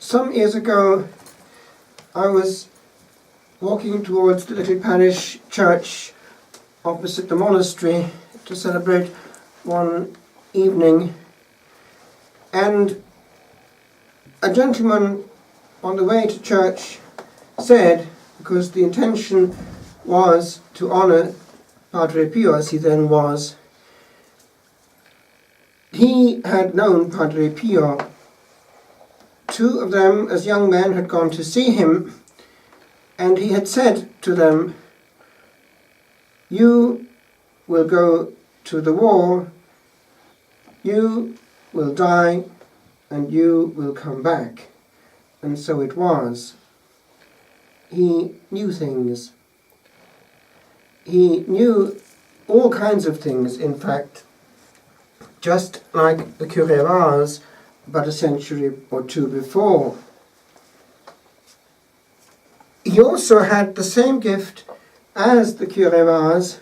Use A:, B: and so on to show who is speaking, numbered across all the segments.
A: Some years ago, I was walking towards the little parish church opposite the monastery to celebrate one evening, and a gentleman on the way to church said, because the intention was to honour Padre Pio as he then was, he had known Padre Pio. Two of them, as young men, had gone to see him, and he had said to them, "You will go to the war, you will die, and you will come back." And so it was. He knew things. He knew all kinds of things, in fact, just like the Curé Vaz, but a century or two before. He also had the same gift as the Curé Vaz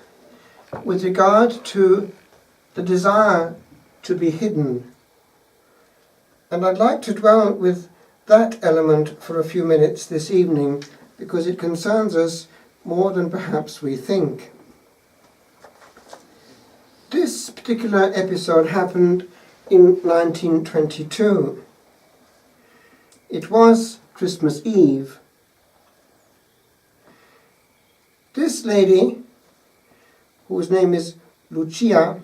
A: with regard to the desire to be hidden. And I'd like to dwell with that element for a few minutes this evening, because it concerns us more than perhaps we think. This particular episode happened in 1922. It was Christmas Eve. This lady, whose name is Lucia,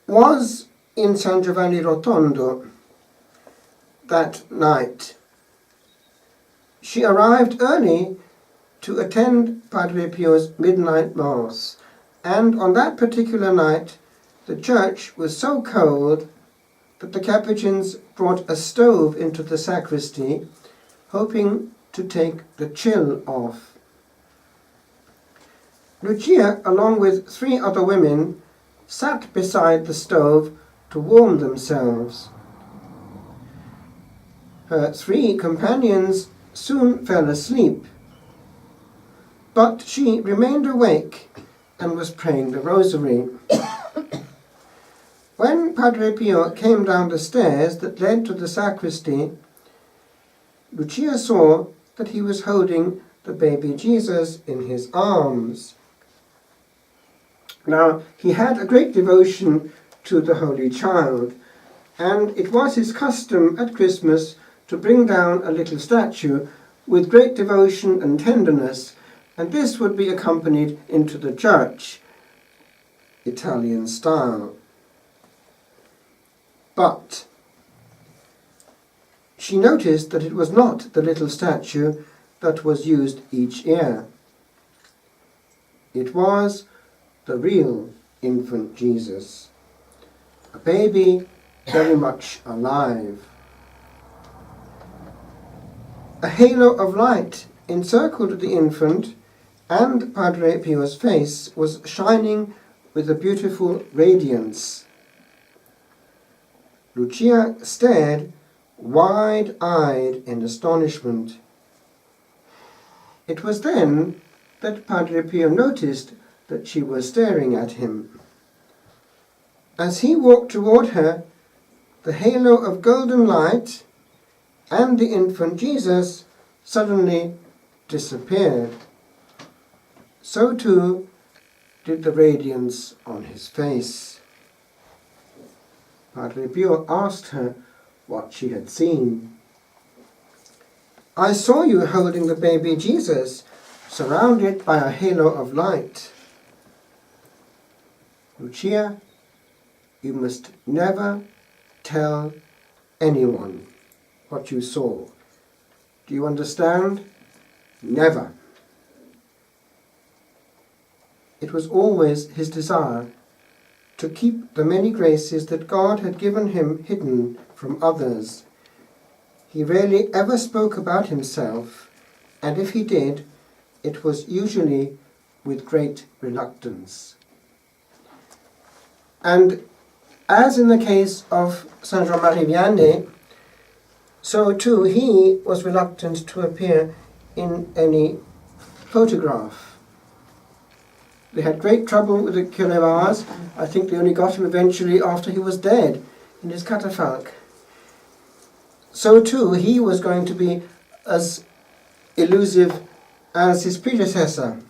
A: was in San Giovanni Rotondo that night. She arrived early to attend Padre Pio's midnight mass, and on that particular night the church was so cold that the Capuchins brought a stove into the sacristy, hoping to take the chill off. Lucia, along with 3 other women, sat beside the stove to warm themselves. Her 3 companions soon fell asleep, but she remained awake and was praying the rosary. When Padre Pio came down the stairs that led to the sacristy, Lucia saw that he was holding the baby Jesus in his arms. Now, he had a great devotion to the Holy Child, and it was his custom at Christmas to bring down a little statue with great devotion and tenderness, and this would be accompanied into the church, Italian style. But she noticed that it was not the little statue that was used each year. It was the real infant Jesus, a baby very much alive. A halo of light encircled the infant, and Padre Pio's face was shining with a beautiful radiance. Lucia stared wide-eyed in astonishment. It was then that Padre Pio noticed that she was staring at him. As he walked toward her, the halo of golden light and the infant Jesus suddenly disappeared. So too did the radiance on his face. Padre Pio asked her what she had seen. "I saw you holding the baby Jesus, surrounded by a halo of light." "Lucia, you must never tell anyone what you saw. Do you understand? Never." It was always his desire to keep the many graces that God had given him hidden from others. He rarely ever spoke about himself, and if he did, it was usually with great reluctance. And as in the case of Saint Jean-Marie Vianney, so too he was reluctant to appear in any photograph. They had great trouble with the Curé Vaz. I think they only got him eventually after he was dead, in his catafalque. so too he was going to be as elusive as his predecessor.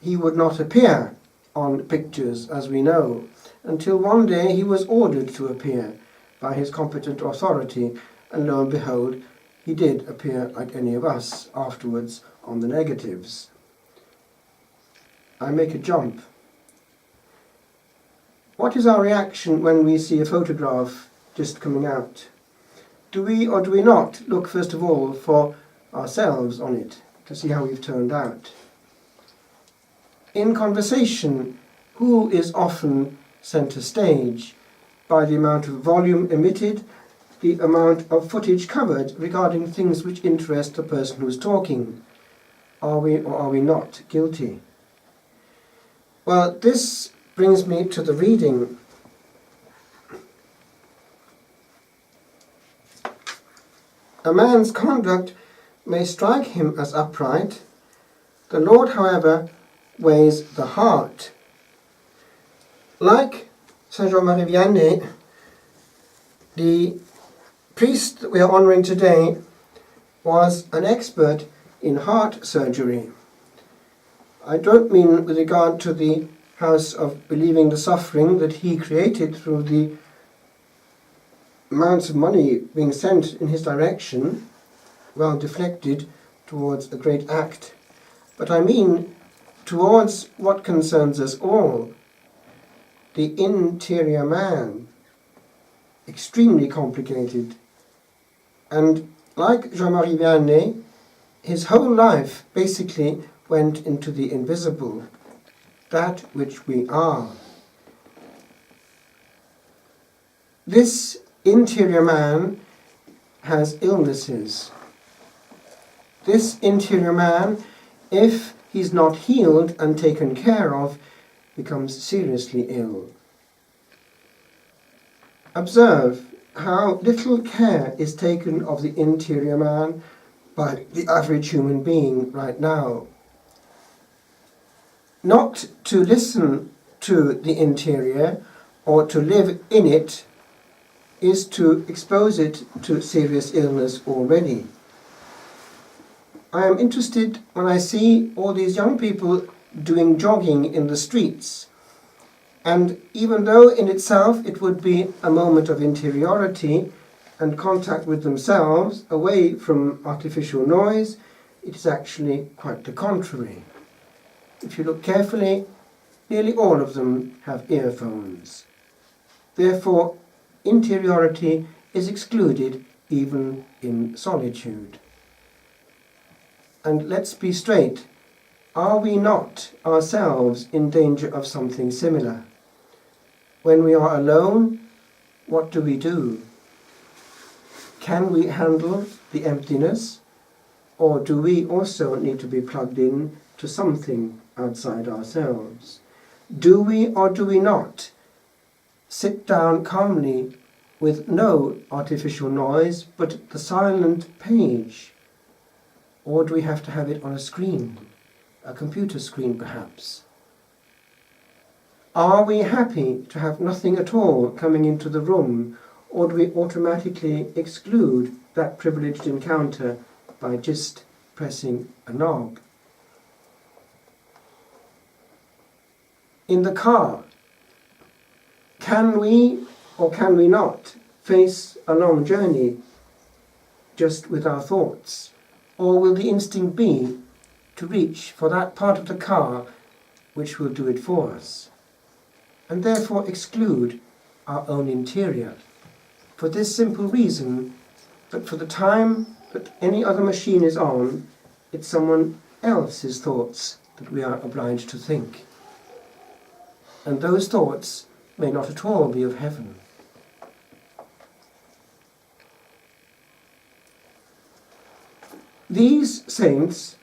A: He would not appear on pictures, as we know, until one day he was ordered to appear by his competent authority, and lo and behold, he did appear like any of us afterwards on the negatives. I make a jump. What is our reaction when we see a photograph just coming out? Do we or do we not look first of all for ourselves on it to see how we've turned out? In conversation, who is often centre stage by the amount of volume emitted, the amount of footage covered regarding things which interest the person who is talking? Are we or are we not guilty? Well, this brings me to the reading. A man's conduct may strike him as upright. The Lord, however, weighs the heart. Like Saint Jean-Marie Vianney, the priest that we are honouring today was an expert in heart surgery. I don't mean with regard to the house of relieving the suffering that he created through the amounts of money being sent in his direction, well deflected towards a great act, but I mean towards what concerns us all, the interior man, extremely complicated. And like Jean-Marie Vianney, his whole life basically went into the invisible, that which we are. This interior man has illnesses. This interior man, if he's not healed and taken care of, becomes seriously ill. Observe how little care is taken of the interior man by the average human being right now. Not to listen to the interior or to live in it is to expose it to serious illness already. I am interested when I see all these young people doing jogging in the streets, and even though in itself it would be a moment of interiority and contact with themselves away from artificial noise, it is actually quite the contrary. If you look carefully, nearly all of them have earphones. Therefore, interiority is excluded even in solitude. And let's be straight, are we not ourselves in danger of something similar? When we are alone, what do? Can we handle the emptiness, or do we also need to be plugged in to something outside ourselves? Do we or do we not sit down calmly with no artificial noise but the silent page? Or do we have to have it on a screen, a computer screen perhaps? Are we happy to have nothing at all coming into the room, or do we automatically exclude that privileged encounter by just pressing a knob? In the car, can we or can we not face a long journey just with our thoughts? Or will the instinct be to reach for that part of the car which will do it for us, and therefore exclude our own interior, for this simple reason that for the time that any other machine is on, it's someone else's thoughts that we are obliged to think. And those thoughts may not at all be of heaven. These saints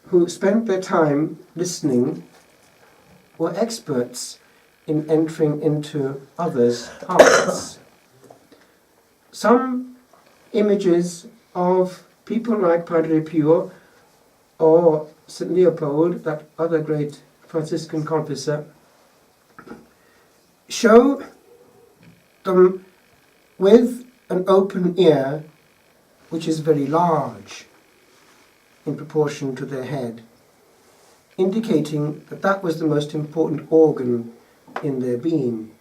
A: who spent their time listening were experts in entering into others' hearts. Some images of people like Padre Pio or St. Leopold, that other great Franciscan confessor, show them with an open ear which is very large in proportion to their head, indicating that that was the most important organ in their being.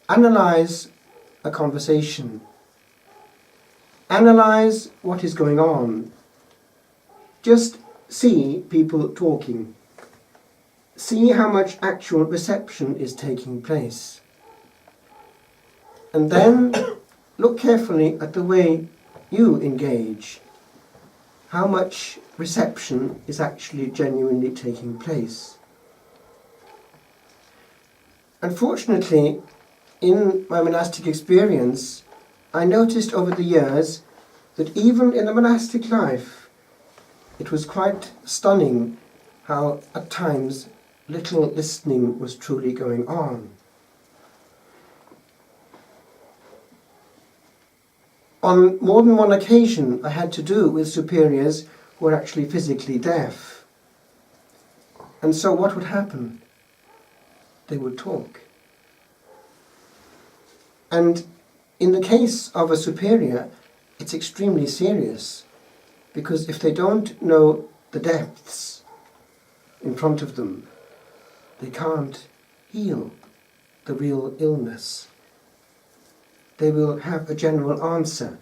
A: Analyze a conversation. Analyze what is going on. Just see people talking. See how much actual reception is taking place. And then look carefully at the way you engage. How much reception is actually genuinely taking place. Unfortunately, in my monastic experience, I noticed over the years that even in the monastic life, it was quite stunning how at times little listening was truly going on. On more than one occasion, I had to do with superiors who were actually physically deaf. And so what would happen? They would talk. And in the case of a superior, it's extremely serious, because if they don't know the depths in front of them, they can't heal the real illness. They will have a general answer,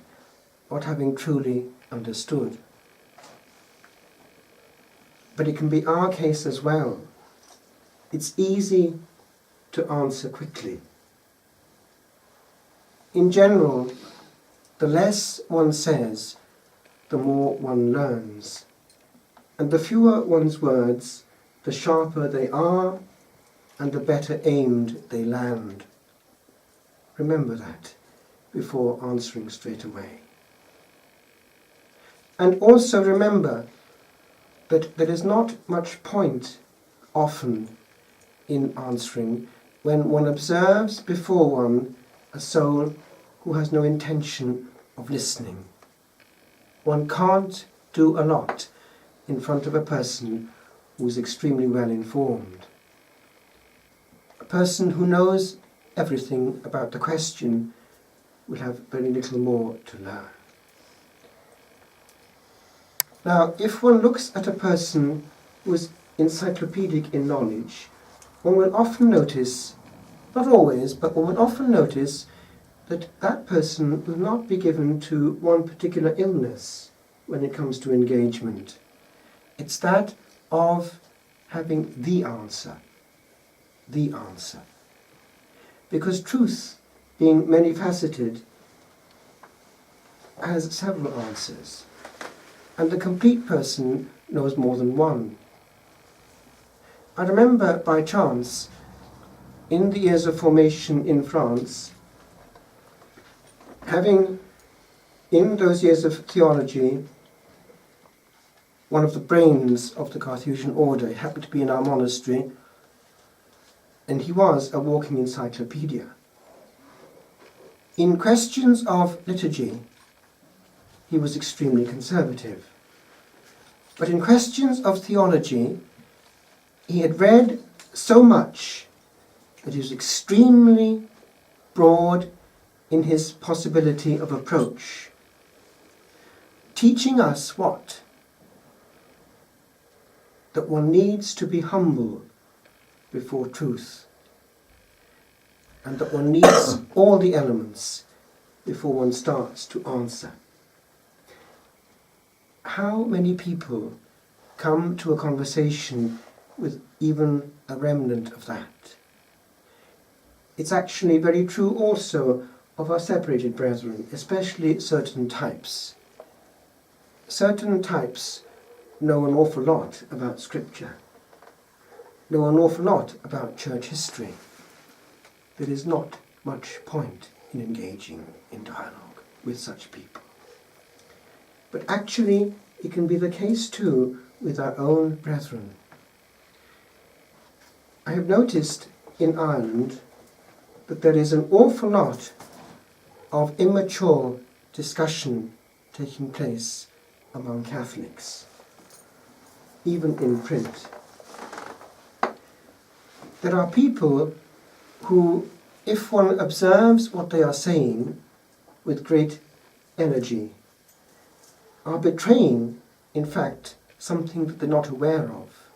A: not having truly understood. But it can be our case as well. It's easy to answer quickly. In general, the less one says, the more one learns. And the fewer one's words, the sharper they are, and the better aimed they land. Remember that before answering straight away. And also remember that there is not much point often in answering when one observes before one a soul who has no intention of listening. One can't do a lot in front of a person who is extremely well informed. A person who knows everything about the question will have very little more to learn. Now, if one looks at a person who is encyclopedic in knowledge, one will often notice, not always, but one will often notice that that person will not be given to one particular illness when it comes to engagement. It's that of having the answer. The answer. Because truth, being many-faceted, has several answers. And the complete person knows more than one. I remember by chance, in the years of formation in France, having, in those years of theology, one of the brains of the Carthusian order. He happened to be in our monastery, and he was a walking encyclopedia. In questions of liturgy, he was extremely conservative. But in questions of theology, he had read so much that he was extremely broad in his possibility of approach, teaching us what? That one needs to be humble before truth, and that one needs all the elements before one starts to answer. How many people come to a conversation with even a remnant of that? It's actually very true also of our separated brethren, especially certain types. Certain types know an awful lot about Scripture, know an awful lot about church history. There is not much point in engaging in dialogue with such people. But actually, it can be the case too with our own brethren. I have noticed in Ireland that there is an awful lot of immature discussion taking place among Catholics, even in print. There are people who, if one observes what they are saying, with great energy, are betraying, in fact, something that they're not aware of.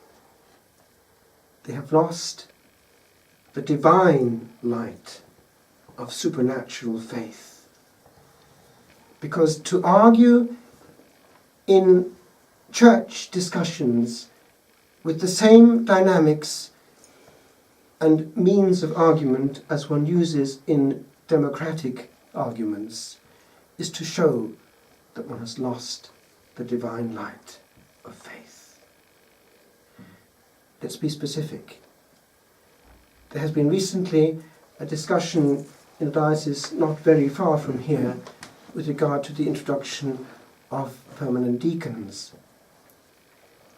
A: They have lost the divine light of supernatural faith. Because to argue in church discussions with the same dynamics and means of argument as one uses in democratic arguments is to show that one has lost the divine light of faith. Let's be specific. There has been recently a discussion in a diocese not very far from here with regard to the introduction of permanent deacons.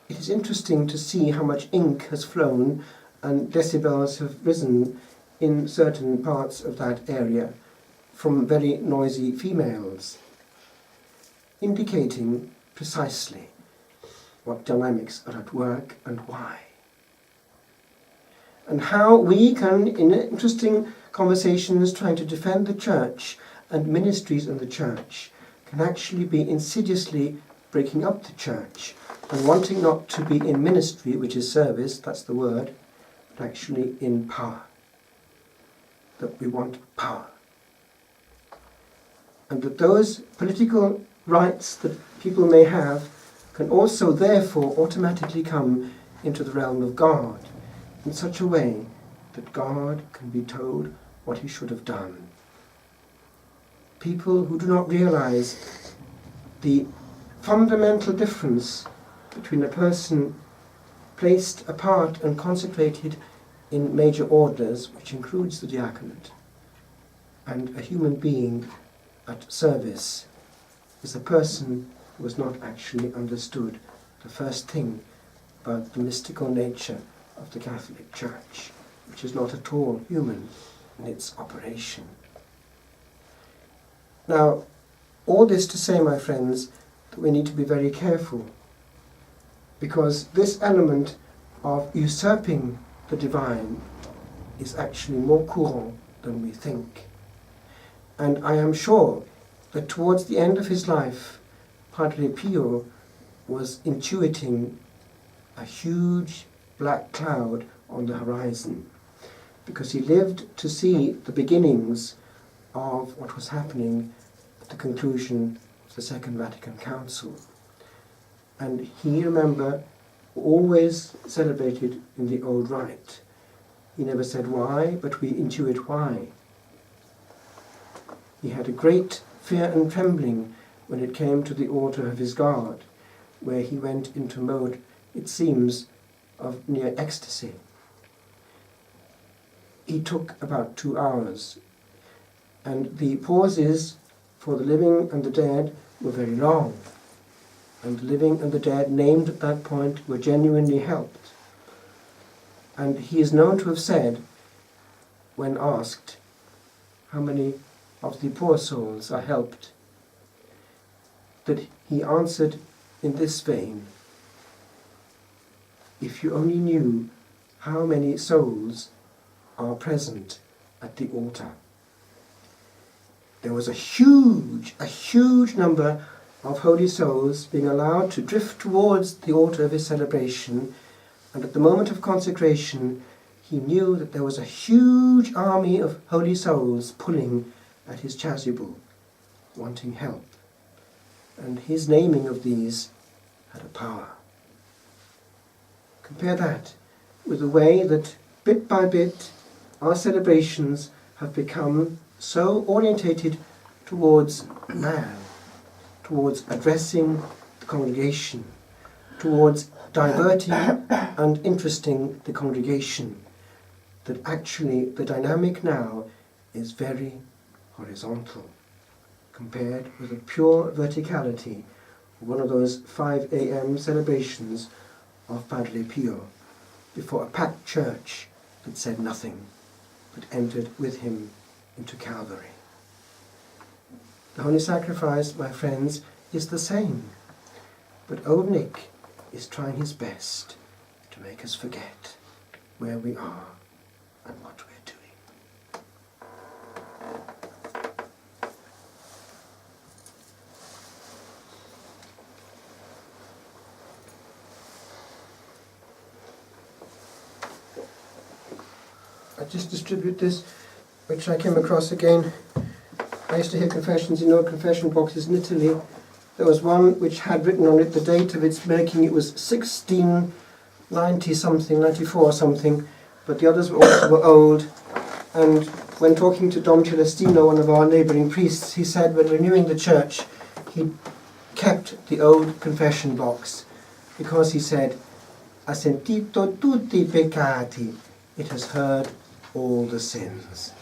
A: It is interesting to see how much ink has flown and decibels have risen in certain parts of that area from very noisy females, indicating precisely what dynamics are at work and why. And how we can, in interesting conversations trying to defend the church and ministries in the church, can actually be insidiously breaking up the church and wanting not to be in ministry, which is service, that's the word, but actually in power. That we want power. And that those political rights that people may have can also therefore automatically come into the realm of God in such a way that God can be told what he should have done. People who do not realize the fundamental difference between a person placed apart and consecrated in major orders, which includes the diaconate, and a human being at service, is a person who has not actually understood the first thing about the mystical nature of the Catholic Church, which is not at all human in its operation. Now, all this to say, my friends, that we need to be very careful, because this element of usurping the divine is actually more courant than we think. And I am sure that towards the end of his life, Padre Pio was intuiting a huge black cloud on the horizon, because he lived to see the beginnings of what was happening at the conclusion of the Second Vatican Council. And he, remember, always celebrated in the old rite. He never said why, but we intuit why. He had a great fear and trembling when it came to the altar of his God, where he went into mode, it seems, of near ecstasy. He took about 2 hours, and the pauses for the living and the dead were very long, and the living and the dead named at that point were genuinely helped. And he is known to have said, when asked how many of the poor souls are helped, that he answered in this vein: if you only knew how many souls are present at the altar. There was a huge number of holy souls being allowed to drift towards the altar of his celebration, and at the moment of consecration he knew that there was a huge army of holy souls pulling at his chasuble, wanting help. And his naming of these had a power. Compare that with the way that bit by bit our celebrations have become so orientated towards man, towards addressing the congregation, towards diverting and interesting the congregation, that actually the dynamic now is very horizontal, compared with the pure verticality of one of those 5 a.m. celebrations of Padre Pio, before a packed church that said nothing, but entered with him into Calvary. The Holy Sacrifice, my friends, is the same, but old Nick is trying his best to make us forget where we are and what we're doing. I just distribute this, which I came across again. I used to hear confessions in old confession boxes in Italy. There was one which had written on it the date of its making. It was 1690 something, 94 something, but the others also were old. And when talking to Dom Celestino, one of our neighbouring priests, he said when renewing the church, he kept the old confession box because he said, "Ha sentito tutti I peccati." It has heard all the sins.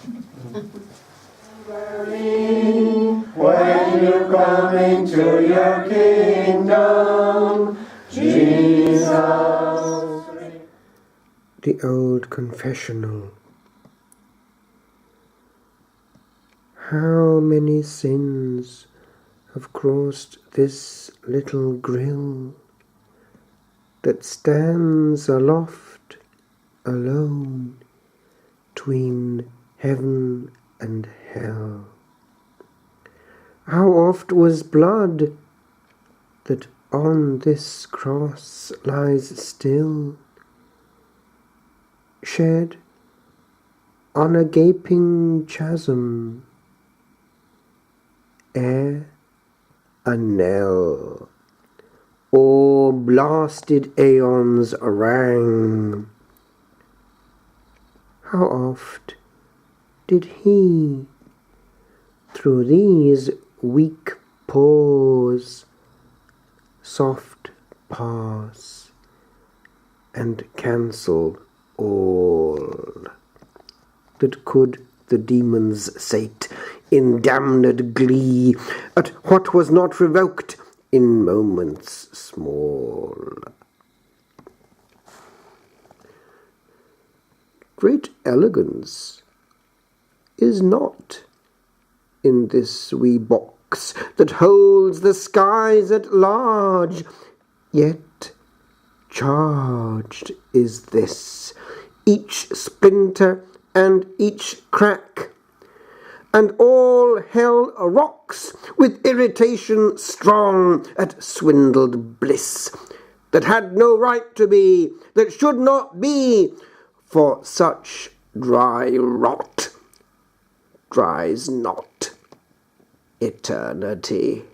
B: When you come into your kingdom, Jesus.
A: The old confessional. How many sins have crossed this little grill that stands aloft alone between heaven and hell? How oft was blood that on this cross lies still, shed on a gaping chasm, ere a knell o'er blasted aeons rang. How oft did he through these weak pores soft pass and cancel all that could the demons sate in damned glee at what was not revoked in moments small. Great elegance is not in this wee box that holds the skies at large, yet charged is this, each splinter and each crack, and all hell rocks with irritation strong at swindled bliss, that had no right to be, that should not be, for such dry rot dries not eternity.